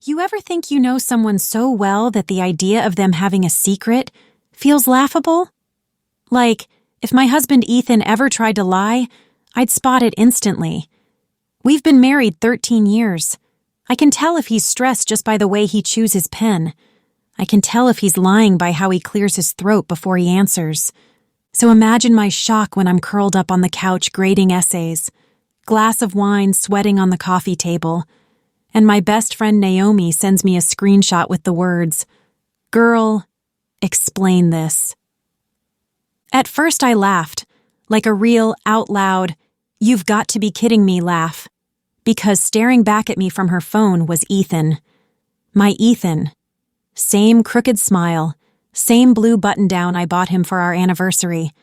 You ever think you know someone so well that the idea of them having a secret feels laughable? Like, if my husband Ethan ever tried to lie, I'd spot it instantly. We've been married 13 years. I can tell if he's stressed just by the way he chews his pen. I can tell if he's lying by how he clears his throat before he answers. So imagine my shock when I'm curled up on the couch grading essays, glass of wine sweating on the coffee table, and my best friend Naomi sends me a screenshot with the words, "Girl, explain this." At first I laughed, like a real, out-loud, "You've got to be kidding me" laugh, because staring back at me from her phone was Ethan. My Ethan. Same crooked smile, same blue button-down I bought him for our anniversary.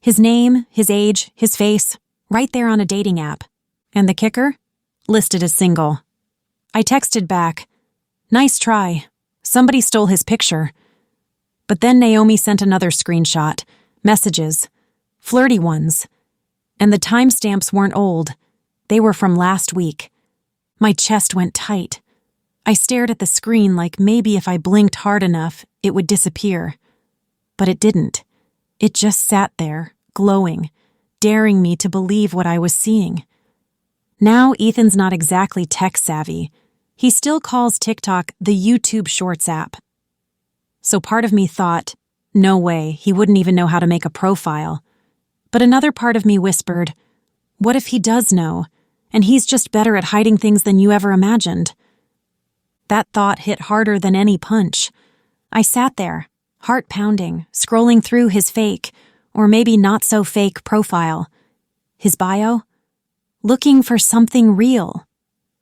His name, his age, his face, right there on a dating app. And the kicker? Listed as single. I texted back, "Nice try. Somebody stole his picture." But then Naomi sent another screenshot, messages, flirty ones. And the timestamps weren't old. They were from last week. My chest went tight. I stared at the screen like maybe if I blinked hard enough, it would disappear. But it didn't. It just sat there, glowing, daring me to believe what I was seeing. Now Ethan's not exactly tech-savvy. He still calls TikTok the YouTube Shorts app. So part of me thought, no way, he wouldn't even know how to make a profile. But another part of me whispered, what if he does know, and he's just better at hiding things than you ever imagined? That thought hit harder than any punch. I sat there, heart pounding, scrolling through his fake, or maybe not so fake profile. His bio? Looking for something real.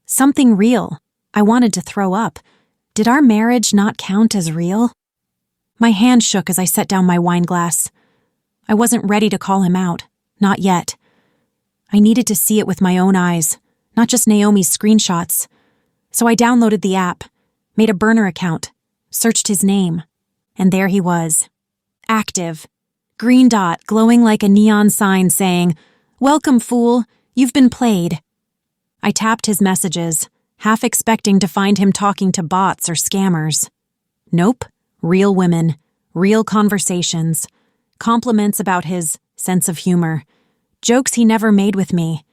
Something real. I wanted to throw up. Did our marriage not count as real? My hand shook as I set down my wine glass. I wasn't ready to call him out. Not yet. I needed to see it with my own eyes, not just Naomi's screenshots. So I downloaded the app, made a burner account, searched his name, and there he was. Active. Green dot glowing like a neon sign saying, "Welcome, fool. You've been played." I tapped his messages, half expecting to find him talking to bots or scammers. Nope. Real women. Real conversations. Compliments about his sense of humor. Jokes he never made with me.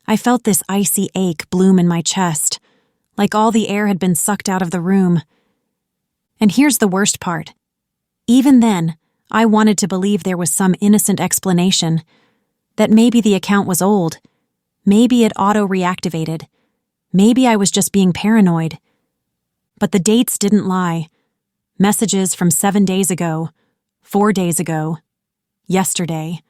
I felt this icy ache bloom in my chest, like all the air had been sucked out of the room. And here's the worst part. Even then, I wanted to believe there was some innocent explanation, that maybe the account was old, maybe it auto-reactivated, maybe I was just being paranoid. But the dates didn't lie. Messages from 7 days ago, 4 days ago, yesterday.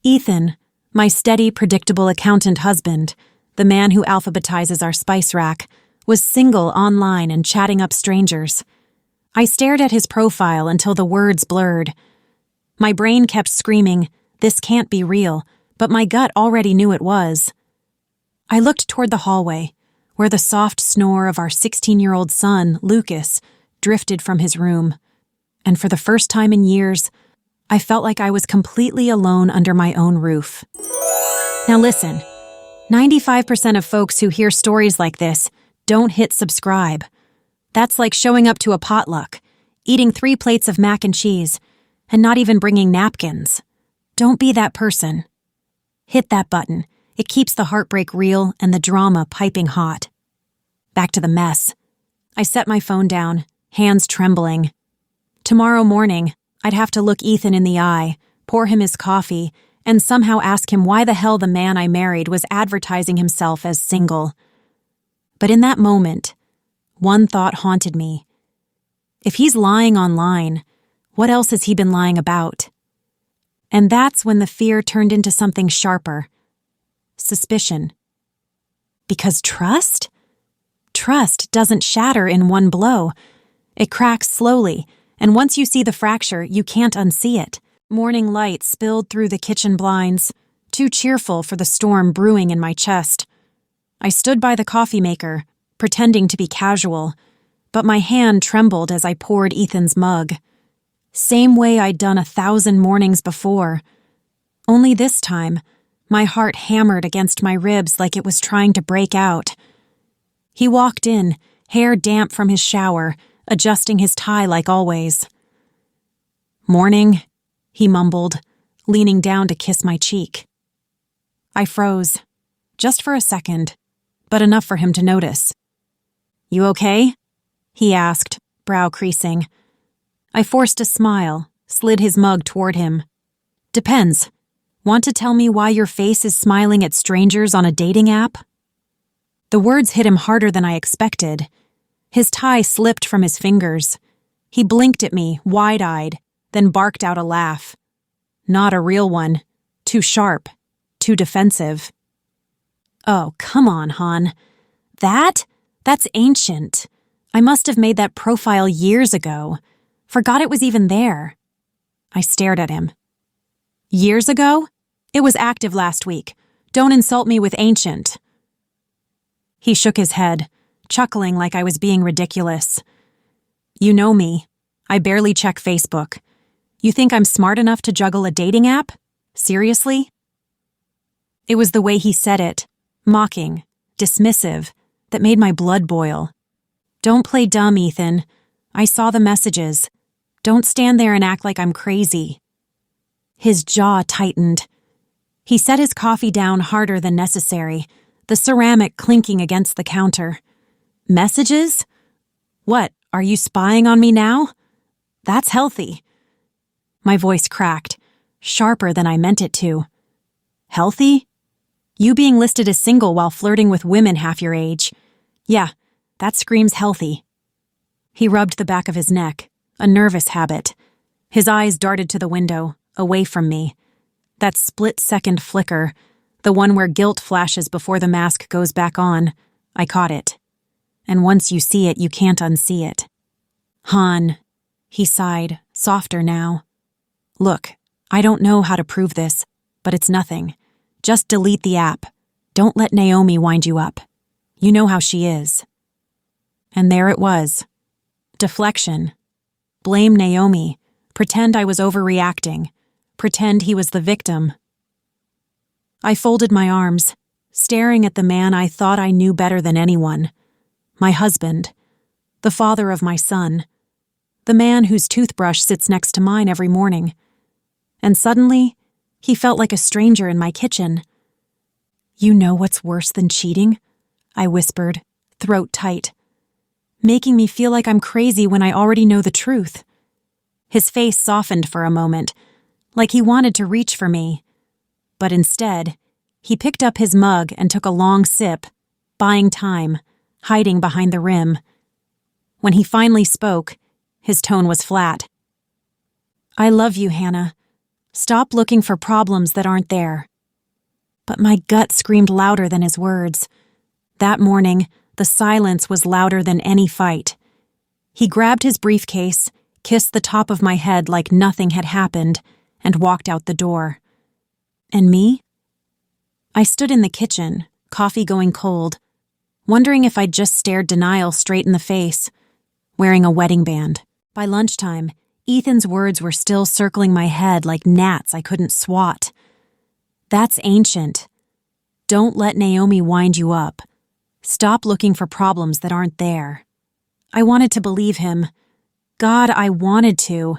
Ethan, my steady, predictable accountant husband, the man who alphabetizes our spice rack, was single online and chatting up strangers. I stared at his profile until the words blurred. My brain kept screaming, "This can't be real," but my gut already knew it was. I looked toward the hallway, where the soft snore of our 16-year-old son, Lucas, drifted from his room. And for the first time in years, I felt like I was completely alone under my own roof. Now listen, 95% of folks who hear stories like this don't hit subscribe. That's like showing up to a potluck, eating 3 plates of mac and cheese, and not even bringing napkins. Don't be that person. Hit that button. It keeps the heartbreak real and the drama piping hot. Back to the mess. I set my phone down, hands trembling. Tomorrow morning, I'd have to look Ethan in the eye, pour him his coffee, and somehow ask him why the hell the man I married was advertising himself as single. But in that moment, one thought haunted me. If he's lying online, what else has he been lying about? And that's when the fear turned into something sharper. Suspicion. Because trust? Trust doesn't shatter in one blow. It cracks slowly, and once you see the fracture, you can't unsee it. Morning light spilled through the kitchen blinds, too cheerful for the storm brewing in my chest. I stood by the coffee maker, pretending to be casual, but my hand trembled as I poured Ethan's mug. Same way I'd done 1,000 mornings before. Only this time, my heart hammered against my ribs like it was trying to break out. He walked in, hair damp from his shower, adjusting his tie like always. "Morning," he mumbled, leaning down to kiss my cheek. I froze, just for a second, but enough for him to notice. "You okay?" he asked, brow creasing. I forced a smile, slid his mug toward him. "Depends. Want to tell me why your face is smiling at strangers on a dating app?" The words hit him harder than I expected. His tie slipped from his fingers. He blinked at me, wide-eyed, then barked out a laugh. Not a real one. Too sharp. Too defensive. "Oh, come on, hon. That's ancient. I must have made that profile years ago. Forgot it was even there." I stared at him. "Years ago? It was active last week. Don't insult me with ancient." He shook his head, chuckling like I was being ridiculous. "You know me. I barely check Facebook. You think I'm smart enough to juggle a dating app? Seriously?" It was the way he said it, mocking, dismissive, that made my blood boil. "Don't play dumb, Ethan. I saw the messages. Don't stand there and act like I'm crazy." His jaw tightened. He set his coffee down harder than necessary, the ceramic clinking against the counter. "Messages? What, are you spying on me now? That's healthy." My voice cracked, sharper than I meant it to. "Healthy? You being listed as single while flirting with women half your age. Yeah, that screams healthy." He rubbed the back of his neck, a nervous habit. His eyes darted to the window, away from me. That split-second flicker, the one where guilt flashes before the mask goes back on, I caught it. And once you see it, you can't unsee it. "Hon," he sighed, softer now. "Look, I don't know how to prove this, but it's nothing. Just delete the app. Don't let Naomi wind you up. You know how she is." And there it was. Deflection. Blame Naomi. Pretend I was overreacting. Pretend he was the victim. I folded my arms, staring at the man I thought I knew better than anyone. My husband. The father of my son. The man whose toothbrush sits next to mine every morning. And suddenly, he felt like a stranger in my kitchen. "You know what's worse than cheating?" I whispered, throat tight. "Making me feel like I'm crazy when I already know the truth." His face softened for a moment, like he wanted to reach for me. But instead, he picked up his mug and took a long sip, buying time, hiding behind the rim. When he finally spoke, his tone was flat. "I love you, Hannah. Stop looking for problems that aren't there." But my gut screamed louder than his words. That morning, the silence was louder than any fight. He grabbed his briefcase, kissed the top of my head like nothing had happened, and walked out the door. And me? I stood in the kitchen, coffee going cold, wondering if I'd just stared denial straight in the face, wearing a wedding band. By lunchtime, Ethan's words were still circling my head like gnats I couldn't swat. "That's ancient. Don't let Naomi wind you up. Stop looking for problems that aren't there." I wanted to believe him. God, I wanted to.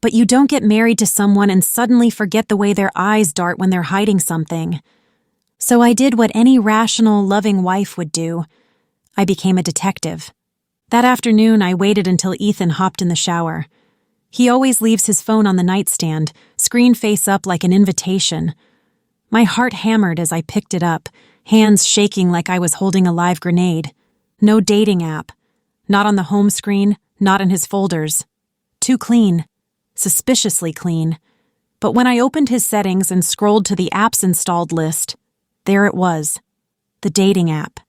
But you don't get married to someone and suddenly forget the way their eyes dart when they're hiding something. So I did what any rational, loving wife would do. I became a detective. That afternoon, I waited until Ethan hopped in the shower. He always leaves his phone on the nightstand, screen face up like an invitation. My heart hammered as I picked it up, hands shaking like I was holding a live grenade. No dating app. Not on the home screen, not in his folders. Too clean. Suspiciously clean. But when I opened his settings and scrolled to the apps installed list, there it was. The dating app.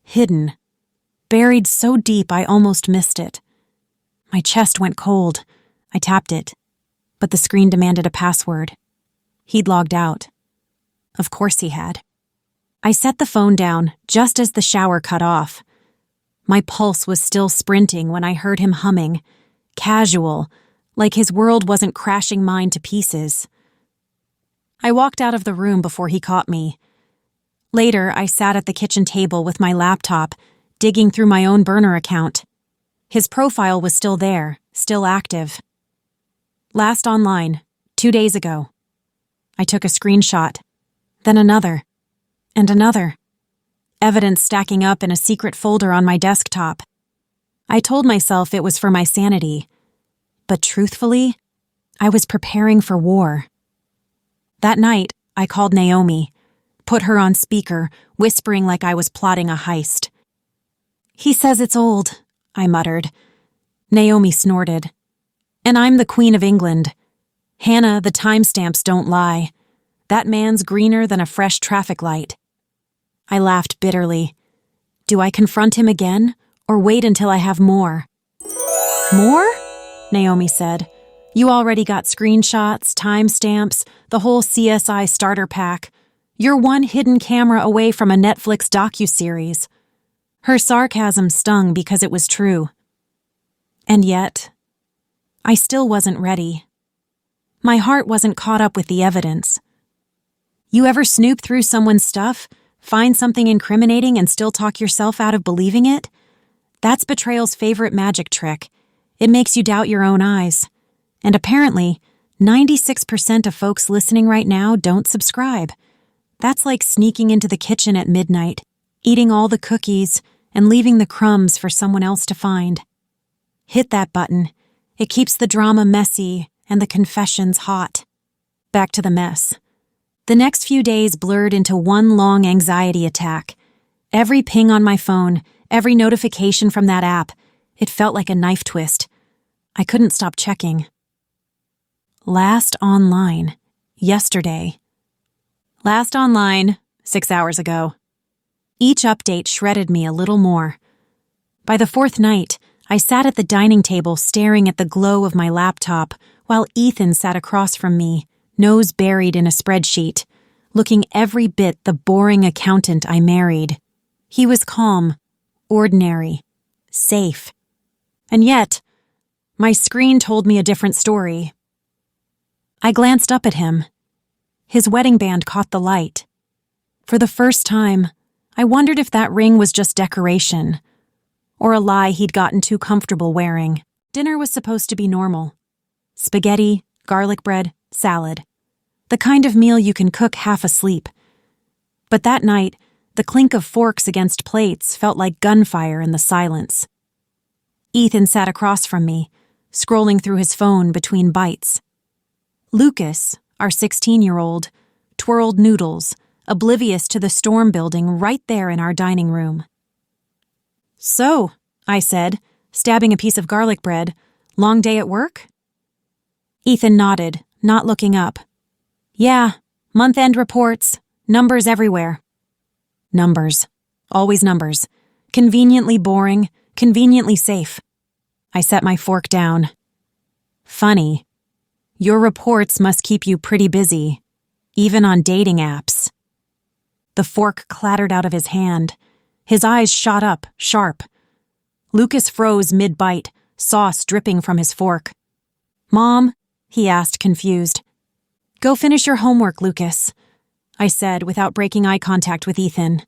Hidden. Buried so deep I almost missed it. My chest went cold. I tapped it. But the screen demanded a password. He'd logged out. Of course he had. I set the phone down just as the shower cut off. My pulse was still sprinting when I heard him humming, casual, like his world wasn't crashing mine to pieces. I walked out of the room before he caught me. Later, I sat at the kitchen table with my laptop, digging through my own burner account. His profile was still there, still active. Last online, 2 days ago. I took a screenshot, then another, and another. Evidence stacking up in a secret folder on my desktop. I told myself it was for my sanity, but truthfully, I was preparing for war. That night, I called Naomi, put her on speaker, whispering like I was plotting a heist. "He says it's old," I muttered. Naomi snorted. "And I'm the Queen of England. Hannah, the timestamps don't lie. That man's greener than a fresh traffic light." I laughed bitterly. Do I confront him again, or wait until I have more? "More?" Naomi said. "You already got screenshots, timestamps, the whole CSI starter pack. You're one hidden camera away from a Netflix docuseries." Her sarcasm stung because it was true. And yet, I still wasn't ready. My heart wasn't caught up with the evidence. You ever snoop through someone's stuff, find something incriminating and still talk yourself out of believing it? That's Betrayal's favorite magic trick. It makes you doubt your own eyes. And apparently, 96% of folks listening right now don't subscribe. That's like sneaking into the kitchen at midnight, eating all the cookies, and leaving the crumbs for someone else to find. Hit that button. It keeps the drama messy and the confessions hot. Back to the mess. The next few days blurred into one long anxiety attack. Every ping on my phone, every notification from that app, it felt like a knife twist. I couldn't stop checking. Last online. Yesterday. Last online, 6 hours ago. Each update shredded me a little more. By the fourth night, I sat at the dining table staring at the glow of my laptop while Ethan sat across from me, nose buried in a spreadsheet, looking every bit the boring accountant I married. He was calm, ordinary, safe. And yet, my screen told me a different story. I glanced up at him. His wedding band caught the light. For the first time, I wondered if that ring was just decoration, or a lie he'd gotten too comfortable wearing. Dinner was supposed to be normal. Spaghetti, garlic bread, salad. The kind of meal you can cook half asleep. But that night, the clink of forks against plates felt like gunfire in the silence. Ethan sat across from me, scrolling through his phone between bites. Lucas, our 16-year-old, twirled noodles, oblivious to the storm building right there in our dining room. "So," I said, stabbing a piece of garlic bread, "long day at work?" Ethan nodded, not looking up. "Yeah, month-end reports, numbers everywhere." Numbers. Always numbers. Conveniently boring, conveniently safe. I set my fork down. "Funny. Your reports must keep you pretty busy, even on dating apps." The fork clattered out of his hand. His eyes shot up, sharp. Lucas froze mid-bite, sauce dripping from his fork. "Mom?" he asked, confused. "Go finish your homework, Lucas," I said without breaking eye contact with Ethan.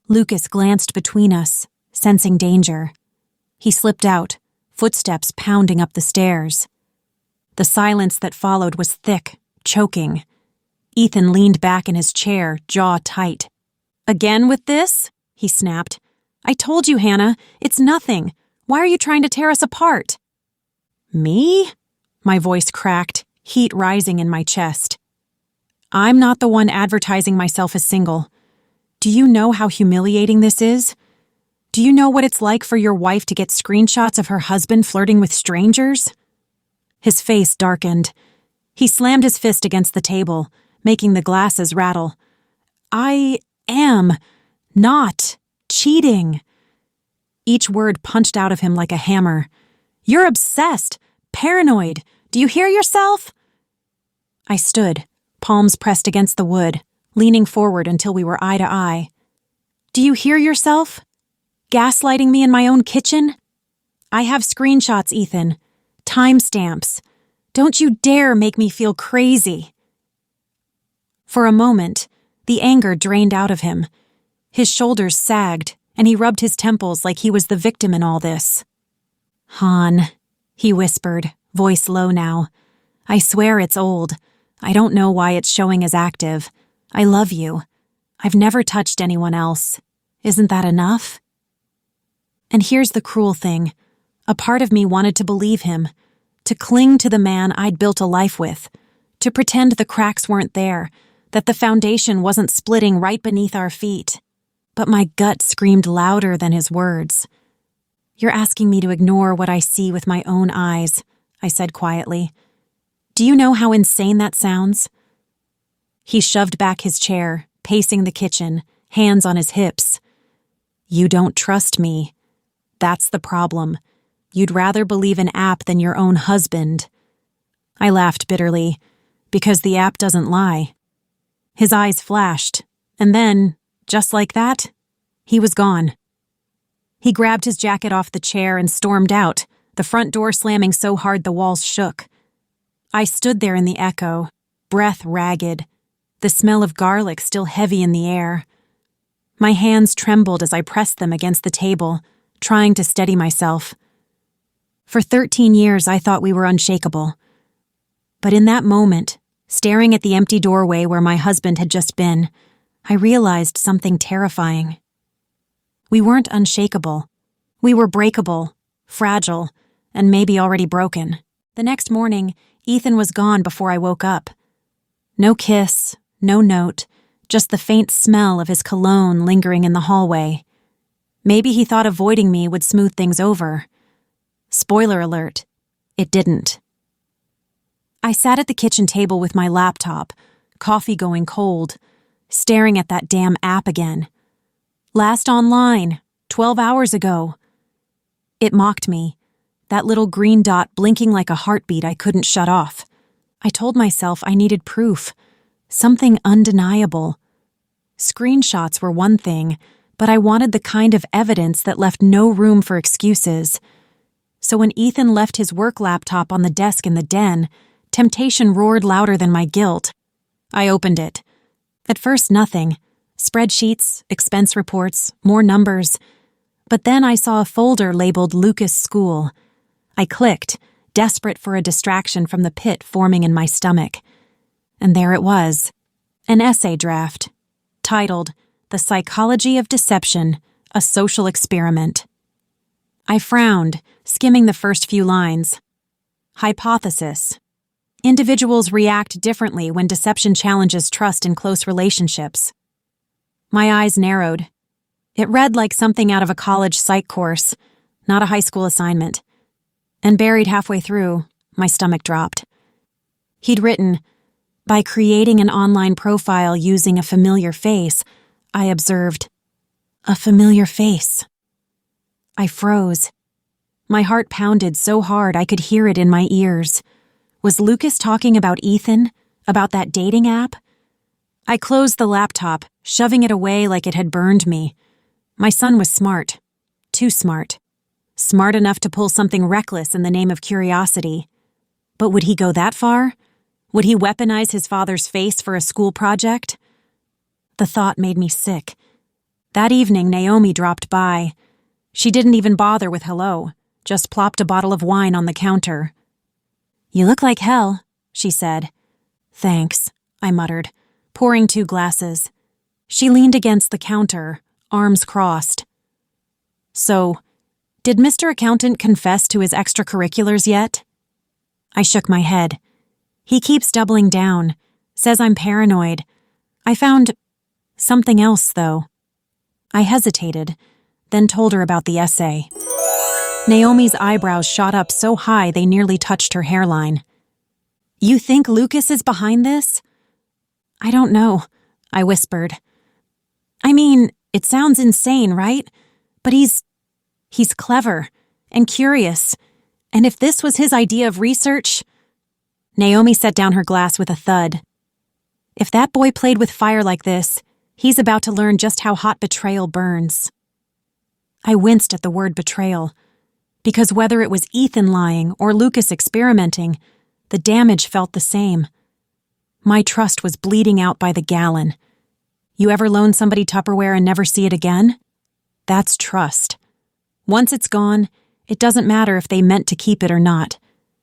Lucas glanced between us, sensing danger. He slipped out, footsteps pounding up the stairs. The silence that followed was thick, choking. Ethan leaned back in his chair, jaw tight. "Again with this?" he snapped. "I told you, Hannah, it's nothing. Why are you trying to tear us apart?" "Me?" My voice cracked, heat rising in my chest. "I'm not the one advertising myself as single. Do you know how humiliating this is? Do you know what it's like for your wife to get screenshots of her husband flirting with strangers?" His face darkened. He slammed his fist against the table, making the glasses rattle. "I am not cheating." Each word punched out of him like a hammer. "You're obsessed, paranoid. Do you hear yourself?" I stood, palms pressed against the wood, leaning forward until we were eye to eye. "Do you hear yourself? Gaslighting me in my own kitchen? I have screenshots, Ethan. Timestamps. Don't you dare make me feel crazy." For a moment, the anger drained out of him. His shoulders sagged, and he rubbed his temples like he was the victim in all this. "Han," he whispered, voice low now. "I swear it's old. I don't know why it's showing as active. I love you. I've never touched anyone else. Isn't that enough?" And here's the cruel thing. A part of me wanted to believe him, to cling to the man I'd built a life with, to pretend the cracks weren't there, that the foundation wasn't splitting right beneath our feet. But my gut screamed louder than his words. "You're asking me to ignore what I see with my own eyes," I said quietly. "Do you know how insane that sounds?" He shoved back his chair, pacing the kitchen, hands on his hips. "You don't trust me. That's the problem. You'd rather believe an app than your own husband." I laughed bitterly, because the app doesn't lie. His eyes flashed, and then, just like that, he was gone. He grabbed his jacket off the chair and stormed out, the front door slamming so hard the walls shook. I stood there in the echo, breath ragged, the smell of garlic still heavy in the air. My hands trembled as I pressed them against the table, trying to steady myself. For 13 years, I thought we were unshakable. But in that moment, staring at the empty doorway where my husband had just been, I realized something terrifying. We weren't unshakable. We were breakable, fragile, and maybe already broken. The next morning, Ethan was gone before I woke up. No kiss, no note, just the faint smell of his cologne lingering in the hallway. Maybe he thought avoiding me would smooth things over. Spoiler alert, it didn't. I sat at the kitchen table with my laptop, coffee going cold, staring at that damn app again. Last online, 12 hours ago. It mocked me, that little green dot blinking like a heartbeat I couldn't shut off. I told myself I needed proof, something undeniable. Screenshots were one thing, but I wanted the kind of evidence that left no room for excuses. So when Ethan left his work laptop on the desk in the den, temptation roared louder than my guilt. I opened it. At first, nothing. Spreadsheets, expense reports, more numbers. But then I saw a folder labeled Lucas School. I clicked, desperate for a distraction from the pit forming in my stomach. And there it was. An essay draft, titled The Psychology of Deception, a Social Experiment. I frowned, skimming the first few lines. Hypothesis. Individuals react differently when deception challenges trust in close relationships. My eyes narrowed. It read like something out of a college psych course, not a high school assignment. And buried halfway through, my stomach dropped. He'd written, "By creating an online profile using a familiar face," I observed. A familiar face. I froze. My heart pounded so hard I could hear it in my ears. Was Lucas talking about Ethan? About that dating app? I closed the laptop, shoving it away like it had burned me. My son was smart. Too smart. Smart enough to pull something reckless in the name of curiosity. But would he go that far? Would he weaponize his father's face for a school project? The thought made me sick. That evening, Naomi dropped by. She didn't even bother with hello, just plopped a bottle of wine on the counter. "You look like hell," she said. "Thanks," I muttered, pouring 2 glasses. She leaned against the counter, arms crossed. "So, did Mr. Accountant confess to his extracurriculars yet?" I shook my head. "He keeps doubling down, says I'm paranoid. I found something else, though." I hesitated, then told her about the essay. Naomi's eyebrows shot up so high they nearly touched her hairline. "You think Lucas is behind this?" "I don't know," I whispered. "I mean, it sounds insane, right? But he's clever and curious. And if this was his idea of research..." Naomi set down her glass with a thud. "If that boy played with fire like this, he's about to learn just how hot betrayal burns." I winced at the word betrayal, because whether it was Ethan lying or Lucas experimenting, the damage felt the same. My trust was bleeding out by the gallon. You ever loan somebody Tupperware and never see it again? That's trust. Once it's gone, it doesn't matter if they meant to keep it or not.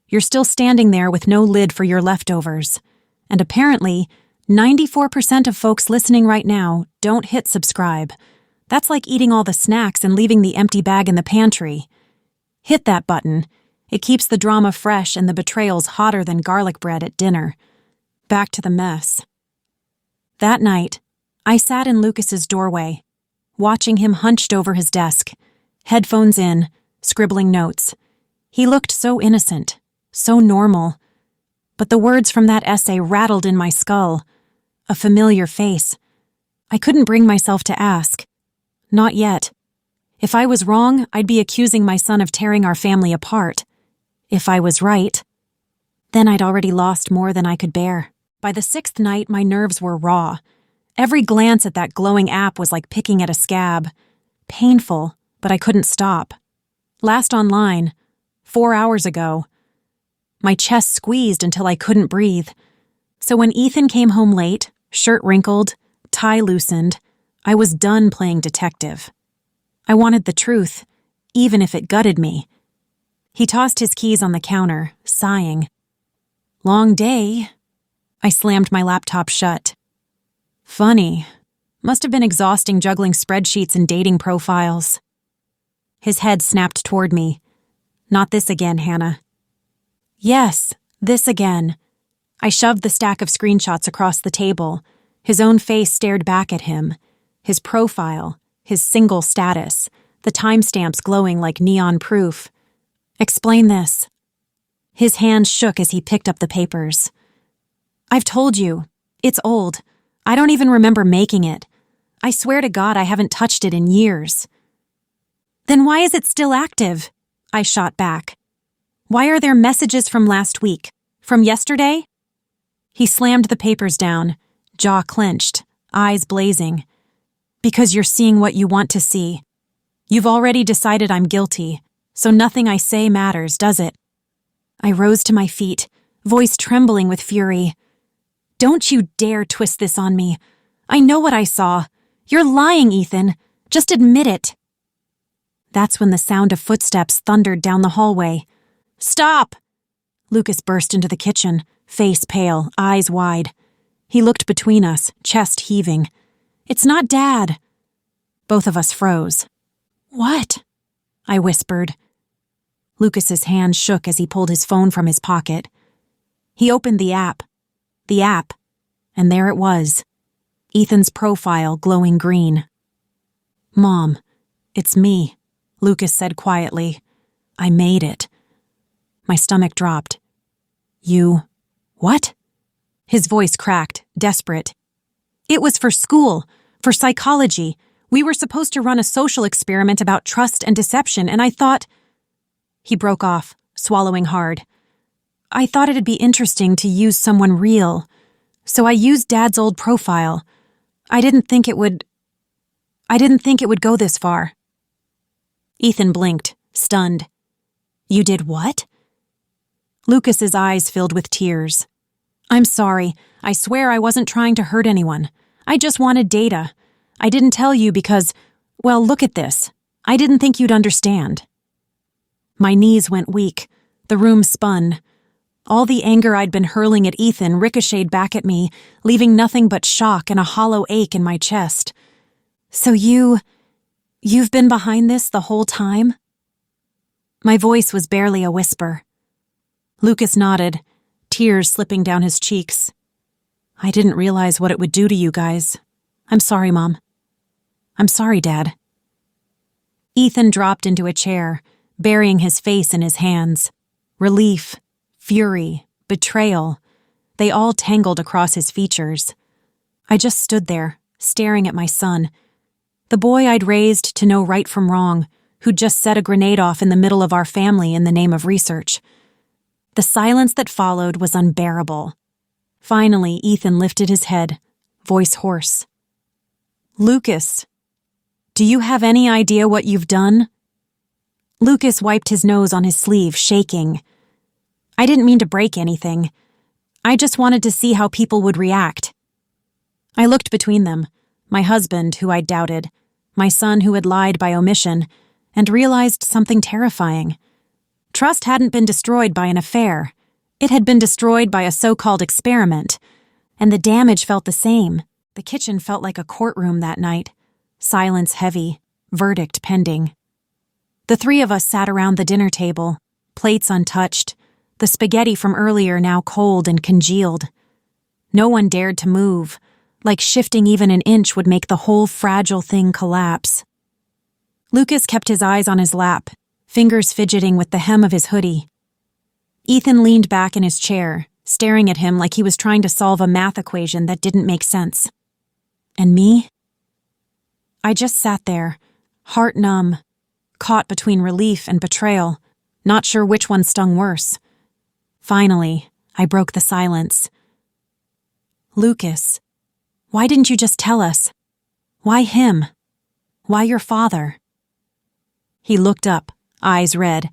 You're still standing there with no lid for your leftovers. And apparently, 94% of folks listening right now don't hit subscribe. That's like eating all the snacks and leaving the empty bag in the pantry. Hit that button. It keeps the drama fresh and the betrayals hotter than garlic bread at dinner. Back to the mess. That night, I sat in Lucas's doorway, watching him hunched over his desk, headphones in, scribbling notes. He looked so innocent, so normal. But the words from that essay rattled in my skull. A familiar face. I couldn't bring myself to ask. Not yet. If I was wrong, I'd be accusing my son of tearing our family apart. If I was right, then I'd already lost more than I could bear. By the 6th night, my nerves were raw. Every glance at that glowing app was like picking at a scab. Painful, but I couldn't stop. Last online, 4 hours ago. My chest squeezed until I couldn't breathe. So when Ethan came home late, shirt wrinkled, tie loosened, I was done playing detective. I wanted the truth, even if it gutted me. He tossed his keys on the counter, sighing. Long day. I slammed my laptop shut. Funny. Must have been exhausting juggling spreadsheets and dating profiles. His head snapped toward me. Not this again, Hannah. Yes, this again. I shoved the stack of screenshots across the table. His own face stared back at him. His profile, his single status, the timestamps glowing like neon proof. Explain this. His hand shook as he picked up the papers. I've told you. It's old. I don't even remember making it. I swear to God I haven't touched it in years. Then why is it still active? I shot back. Why are there messages from last week? From yesterday? He slammed the papers down, jaw clenched, eyes blazing. Because you're seeing what you want to see. You've already decided I'm guilty, so nothing I say matters, does it? I rose to my feet, voice trembling with fury. Don't you dare twist this on me. I know what I saw. You're lying, Ethan. Just admit it. That's when the sound of footsteps thundered down the hallway. Stop! Lucas burst into the kitchen, face pale, eyes wide. He looked between us, chest heaving. It's not Dad. Both of us froze. What? I whispered. Lucas's hand shook as he pulled his phone from his pocket. He opened the app, and there it was. Ethan's profile glowing green. Mom, it's me, Lucas said quietly. I made it. My stomach dropped. You... what? His voice cracked, desperate. It was for school, for psychology. We were supposed to run a social experiment about trust and deception, and I thought... He broke off, swallowing hard. I thought it'd be interesting to use someone real, so I used Dad's old profile. I didn't think it would go this far. Ethan blinked, stunned. You did what? Lucas's eyes filled with tears. I'm sorry. I swear I wasn't trying to hurt anyone. I just wanted data. I didn't tell you because, well, look at this. I didn't think you'd understand. My knees went weak. The room spun. All the anger I'd been hurling at Ethan ricocheted back at me, leaving nothing but shock and a hollow ache in my chest. So you've been behind this the whole time? My voice was barely a whisper. Lucas nodded, tears slipping down his cheeks. I didn't realize what it would do to you guys. I'm sorry, Mom. I'm sorry, Dad. Ethan dropped into a chair, burying his face in his hands. Relief, fury, betrayal, they all tangled across his features. I just stood there, staring at my son, the boy I'd raised to know right from wrong, who'd just set a grenade off in the middle of our family in the name of research. The silence that followed was unbearable. Finally, Ethan lifted his head, voice hoarse. Lucas, do you have any idea what you've done? Lucas wiped his nose on his sleeve, shaking. I didn't mean to break anything. I just wanted to see how people would react. I looked between them, my husband, who I doubted, my son who had lied by omission, and realized something terrifying. Trust hadn't been destroyed by an affair. It had been destroyed by a so-called experiment, and the damage felt the same. The kitchen felt like a courtroom that night. Silence heavy, verdict pending. The three of us sat around the dinner table, plates untouched, the spaghetti from earlier now cold and congealed. No one dared to move, like shifting even an inch would make the whole fragile thing collapse. Lucas kept his eyes on his lap, fingers fidgeting with the hem of his hoodie. Ethan leaned back in his chair, staring at him like he was trying to solve a math equation that didn't make sense. And me? I just sat there, heart numb, caught between relief and betrayal, not sure which one stung worse. Finally, I broke the silence. Lucas, why didn't you just tell us? Why him? Why your father? He looked up, eyes red.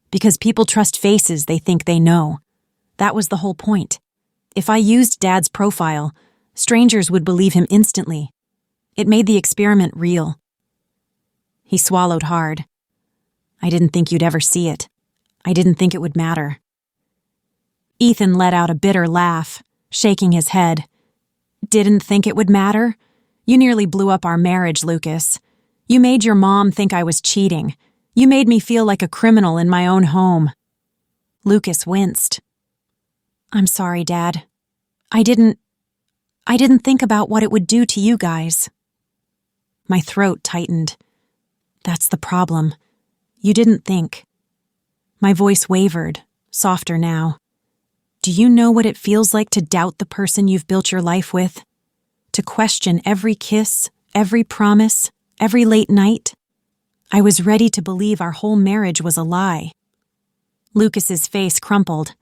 Because people trust faces they think they know. That was the whole point. If I used Dad's profile, strangers would believe him instantly. It made the experiment real. He swallowed hard. I didn't think you'd ever see it. I didn't think it would matter. Ethan let out a bitter laugh, shaking his head. Didn't think it would matter? You nearly blew up our marriage, Lucas. You made your mom think I was cheating. You made me feel like a criminal in my own home. Lucas winced. I'm sorry, Dad. I didn't think about what it would do to you guys. My throat tightened. That's the problem. You didn't think. My voice wavered, softer now. Do you know what it feels like to doubt the person you've built your life with? To question every kiss, every promise, every late night? I was ready to believe our whole marriage was a lie. Lucas's face crumpled.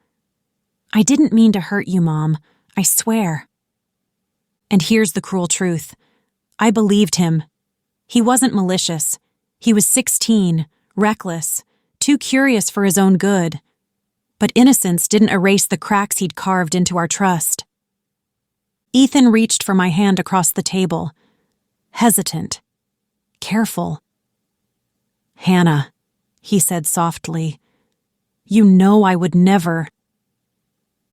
I didn't mean to hurt you, Mom. I swear. And here's the cruel truth. I believed him. He wasn't malicious. He was 16, reckless, too curious for his own good. But innocence didn't erase the cracks he'd carved into our trust. Ethan reached for my hand across the table. Hesitant. Careful. Hannah, he said softly. You know I would never.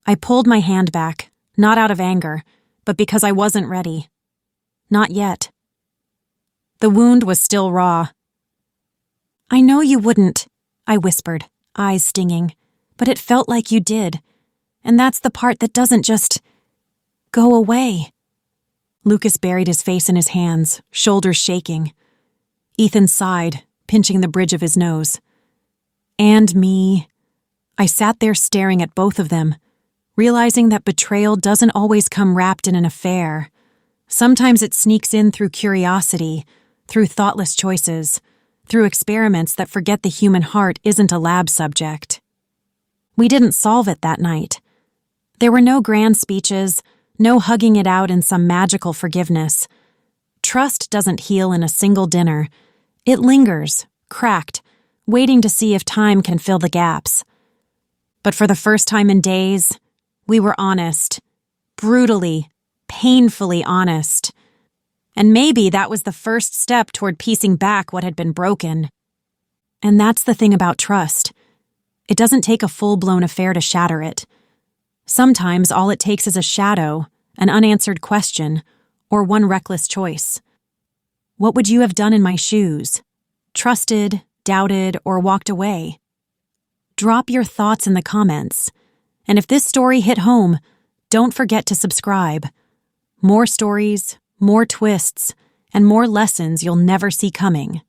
I pulled my hand back, not out of anger, but because I wasn't ready. Not yet. The wound was still raw. I know you wouldn't, I whispered, eyes stinging, but it felt like you did. And that's the part that doesn't just go away. Lucas buried his face in his hands, shoulders shaking. Ethan sighed, pinching the bridge of his nose. And me. I sat there staring at both of them, realizing that betrayal doesn't always come wrapped in an affair. Sometimes it sneaks in through curiosity, through thoughtless choices, through experiments that forget the human heart isn't a lab subject. We didn't solve it that night. There were no grand speeches, no hugging it out in some magical forgiveness. Trust doesn't heal in a single dinner. It lingers, cracked, waiting to see if time can fill the gaps. But for the first time in days, we were honest. Brutally, painfully honest. And maybe that was the first step toward piecing back what had been broken. And that's the thing about trust. It doesn't take a full-blown affair to shatter it. Sometimes all it takes is a shadow, an unanswered question, or one reckless choice. What would you have done in my shoes? Trusted, doubted, or walked away? Drop your thoughts in the comments. And if this story hit home, don't forget to subscribe. More stories, more twists, and more lessons you'll never see coming.